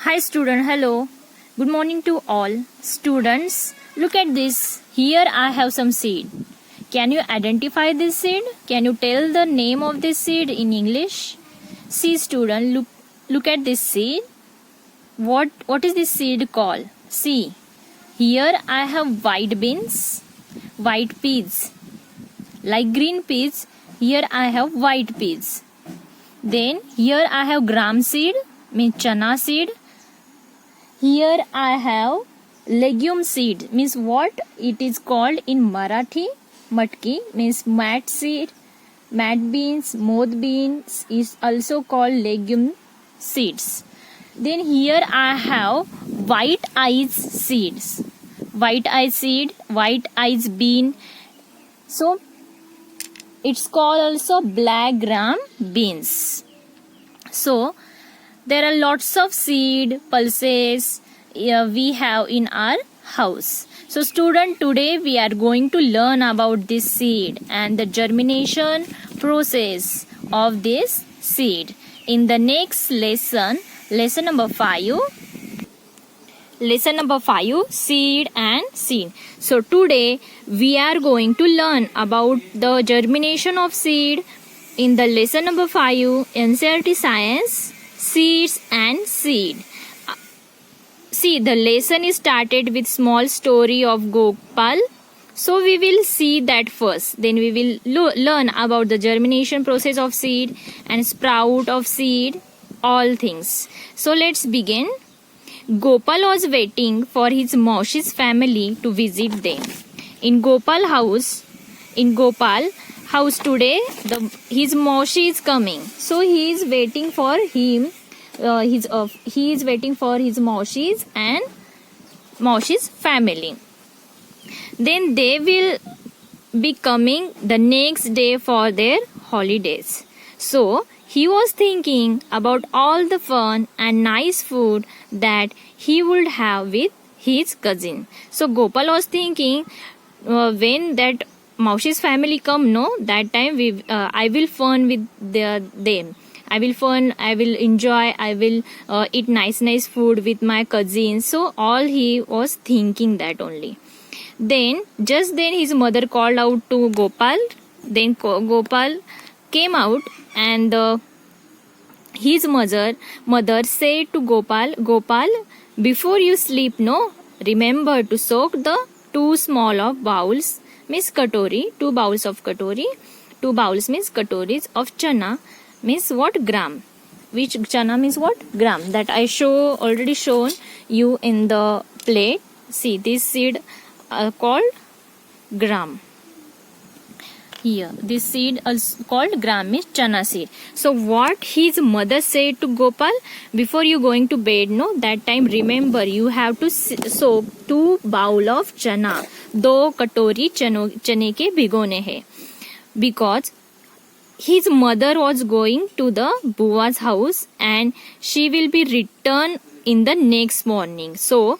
Hi student, hello. Good morning to all. Students, look at this. Here I have some seed. Can you identify this seed? Can you tell the name of this seed in English? See student, look at this seed. What is this seed called? See. Here I have white beans, white peas. Like green peas, here I have white peas. Then here I have gram seed, means chana seed. Here I have legume seed, means what it is called in Marathi, matki, means mat seed, mat beans, moth beans is also called legume seeds. Then here I have white eyes seeds, white eyes seed, white eyes bean. So it's called also black gram beans. So there are lots of seed pulses we have in our house. So student, today we are going to learn about this seed and the germination process of this seed. In the next lesson, lesson number 5, seed and seed. So today we are going to learn about the germination of seed in the lesson number 5, NCERT Science, seeds and seed. See, the lesson is started with small story of Gopal. So we will see that first. Then we will learn about the germination process of seed and sprout of seed, all things. So let's begin. Gopal was waiting for his Maushi's family to visit them. In Gopal house today, his Maushi is coming. So he is waiting for him. He is waiting for his Maushi's and Maushi's family. Then they will be coming the next day for their holidays. So he was thinking about all the fun and nice food that he would have with his cousin. So Gopal was thinking, when that Maushi's family come, no, that time I will fun with them. I will enjoy, I will eat nice food with my cousins. So all he was thinking that only. Then just then his mother called out to Gopal. Then Gopal came out and his mother said to Gopal, before you sleep, no, remember to soak the 2 small of bowls, means katori, 2 bowls of katori, 2 bowls means katoris of chana, means what, gram, which chana means what, gram, that I already shown you in the plate. See, this seed called gram. Here this seed also called gram is chana seed. So what his mother said to Gopal, before you going to bed, no, that time remember you have to soak 2 bowl of chana, 2 katori chane ke bhigone hai, because his mother was going to the Bua's house and she will be returned in the next morning. So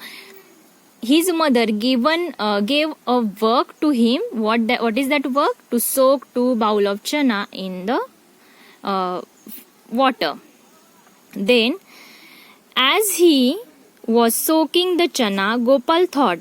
his mother gave a work to him. What is that work? To soak 2 bowl of chana in the water. Then as he was soaking the chana, Gopal thought,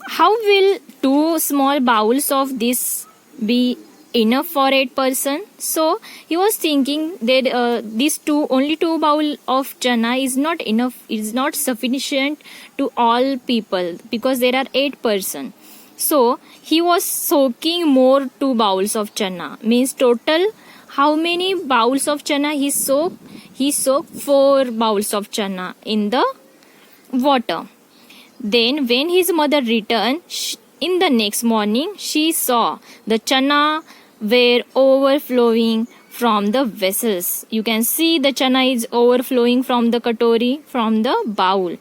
how will 2 small bowls of this be enough for 8 person? So he was thinking that these only 2 bowl of chana is not enough, is not sufficient to all people, because there are 8 person. So he was soaking more 2 bowls of chana, means total how many bowls of chana he soaked? He soaked 4 bowls of chana in the water. Then when his mother returned in the next morning, she saw the chana were overflowing from the vessels. You can see the chana is overflowing from the katori, from the bowl.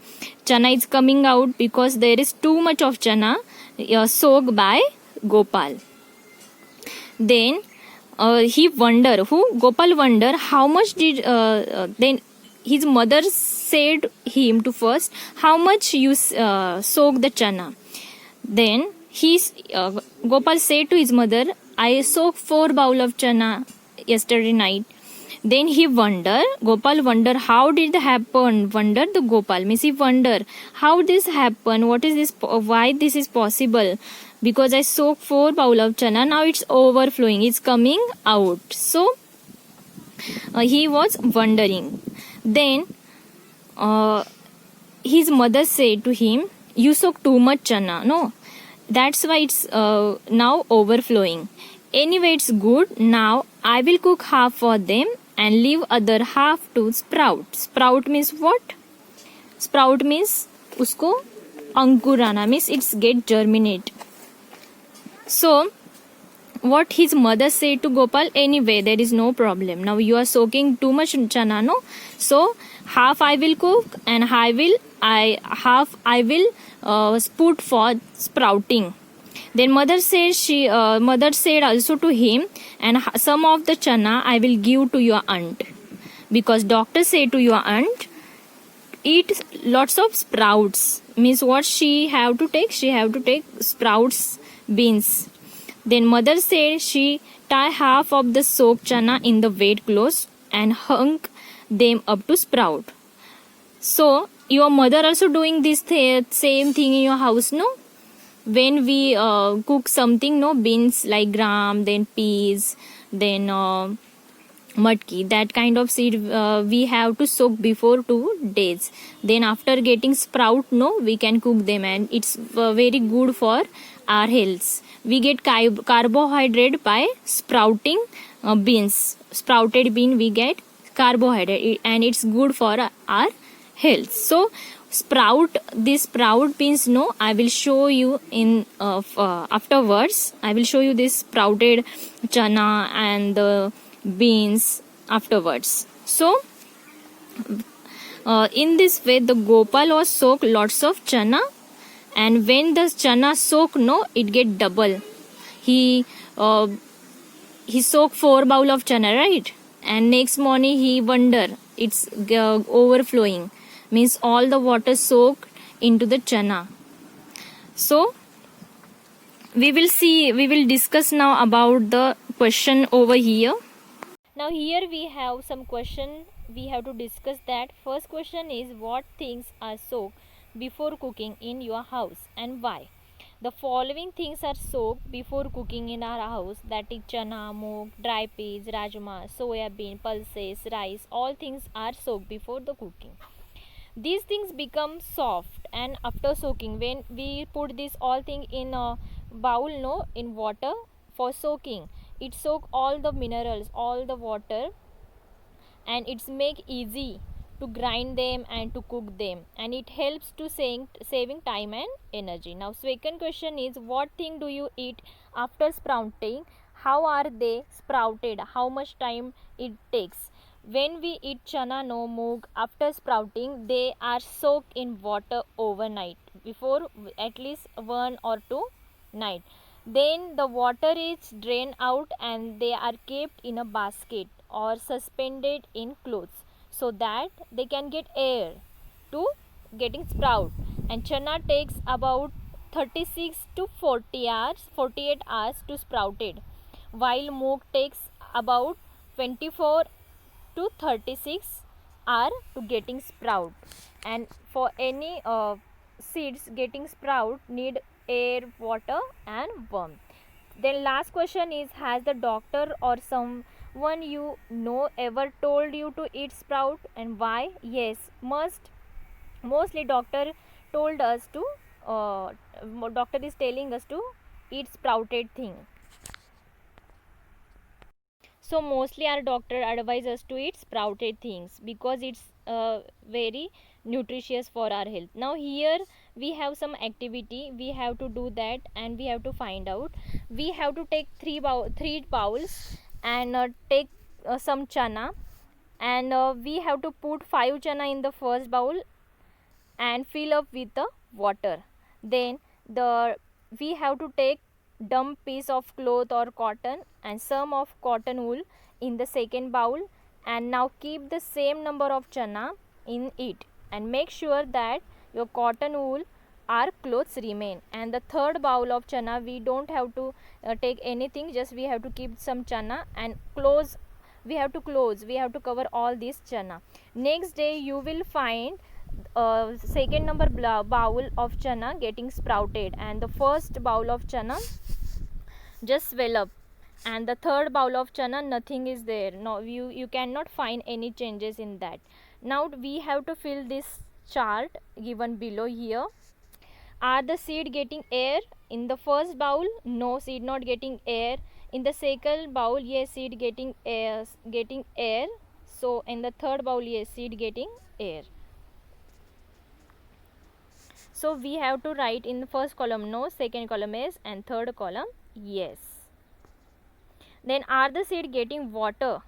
Chana is coming out because there is too much of chana soaked by Gopal. Then Gopal wonder how much did, then his mother said him to first, how much you soak the chana. Then Gopal said to his mother, I soaked 4 bowl of chana yesterday night. Then he Gopal wonder how did it happen. Wonder the Gopal means he wonder how this happen. What is this? Why this is possible? Because I soaked 4 bowl of chana. Now it's overflowing. It's coming out. So he was wondering. Then his mother said to him, "You soak too much chana. No, that's why it's now overflowing. Anyway, it's good. Now I will cook half for them and leave other half to sprout." Sprout means what? Sprout means usko अंकुर आना means it's get germinate. So what his mother said to Gopal, anyway there is no problem. Now you are soaking too much chana, no? So half I will cook and half I will put for sprouting. Then mother said also to him, and some of the chana I will give to your aunt, because doctor said to your aunt eat lots of sprouts. Means what she have to take? She have to take sprouts, beans. Then mother said she tie half of the soaked chana in the wet clothes and hung them up to sprout. So your mother also doing this same thing in your house, no? When we cook something, no, beans like gram, then peas, then matki, that kind of seed we have to soak before 2 days. Then after getting sprout, no, we can cook them, and it's very good for our health. We get carbohydrate by sprouting beans. Sprouted bean we get carbohydrate, and it's good for our health. So these sprout beans, no, I will show you in afterwards. I will show you this sprouted chana and the beans afterwards. So in this way the Gopal was soak lots of chana, and when the chana soak, no, it get double. He soak 4 bowl of chana, right? And next morning he wonder it's overflowing, means all the water soaked into the chana. So we will discuss now about the question over here. Now here we have some question we have to discuss. That first question is, what things are soaked before cooking in your house and why? The following things are soaked before cooking in our house, that is chana, moong, dry peas, rajma, soya bean, pulses, rice. All things are soaked before the cooking. These things become soft, and after soaking, when we put this all thing in a bowl, no, in water for soaking, it soak all the minerals, all the water, and it's make easy to grind them and to cook them, and it helps to saving time and energy. Now second question is, what thing do you eat after sprouting? How are they sprouted? How much time it takes? When we eat chana, no, moong, after sprouting, they are soaked in water overnight, before at least 1 or 2 night. Then the water is drained out and they are kept in a basket or suspended in clothes, so that they can get air to getting sprout. And chana takes about 36 to 48 hours to sprouted, while moong takes about 24 to 36 hours to getting sprout. And for any seeds getting sprout need air, water and warmth. Then last question is, has the doctor or someone you know ever told you to eat sprout, and why? Yes, mostly doctor told us to doctor is telling us to eat sprouted thing. So mostly our doctor advise us to eat sprouted things because it's very nutritious for our health. Now here we have some activity we have to do that, and we have to find out. We have to take three bowls and take some chana, and we have to put 5 chana in the first bowl and fill up with the water. Then we have to take dump piece of cloth or cotton and some of cotton wool in the second bowl, and now keep the same number of chana in it, and make sure that your cotton wool or clothes remain. And the third bowl of chana, we don't have to take anything, just we have to keep some chana and close we have to close, we have to cover all this chana. Next day you will find second number bowl of chana getting sprouted, and the first bowl of chana just swell up, and the third bowl of chana nothing is there. No, you cannot find any changes in that. Now we have to fill this chart given below here. Are the seed getting air in the first bowl? No, seed not getting air. In the second bowl, yes, seed getting air. So in the third bowl, yes, seed getting air. So we have to write in the first column no, second column yes, and third column yes. Then are the seed getting water?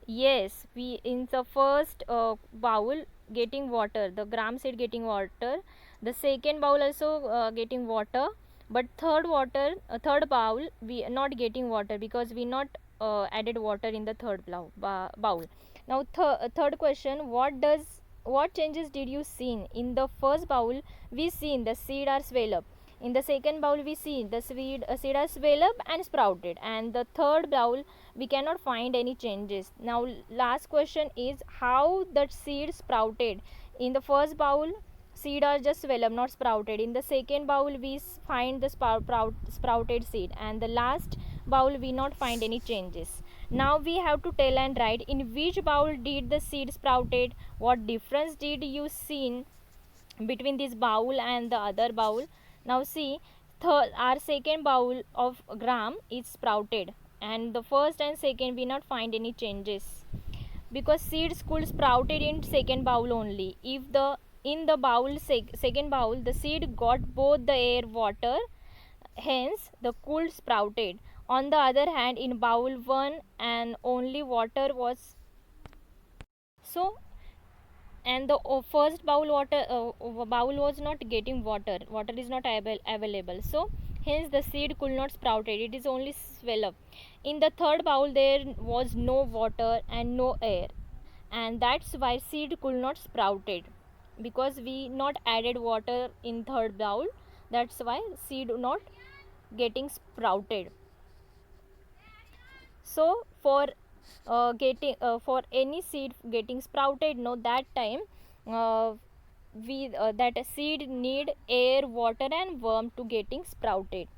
Yes, we in the first bowl getting water, the gram seed getting water. The second bowl also getting water, but third bowl we are not getting water because we not added water in the third bowl. Now third question, what changes did you see? In the first bowl we seen the seed are swell up. In the second bowl we see the seed are swell up and sprouted, and the third bowl we cannot find any changes. Now last question is how the seed sprouted. In the first bowl seed are just swell up, not sprouted. In the second bowl we find the sprouted seed, and the last bowl we not find any changes. Now we have to tell and write in which bowl did the seed sprouted, what difference did you see between this bowl and the other bowl. Now see, our second bowl of gram is sprouted, and the first and second we not find any changes because seeds could sprouted in second bowl only. If the in the bowl second bowl the seed got both the air water, hence the cool sprouted. On the other hand, in bowl 1 and only water was, so and the first bowl was not getting water is not available, so hence the seed could not sprouted, it is only swell up. In the third bowl there was no water and no air, and that's why seed could not sprouted, because we not added water in third bowl, that's why seed not getting sprouted. So for any seed getting sprouted, no, that time that a seed need air, water and worm to getting sprouted.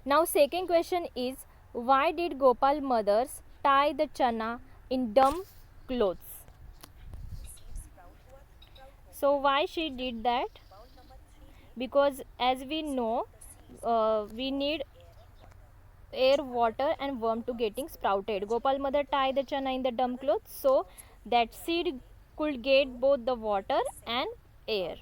Now second question is, why did Gopal mothers tie the chana in dumb clothes? So why she did that? Because as we know, we need air, water and worm to getting sprouted. Gopal mother tie the chana in the dumb clothes so that seed could get both the water and air.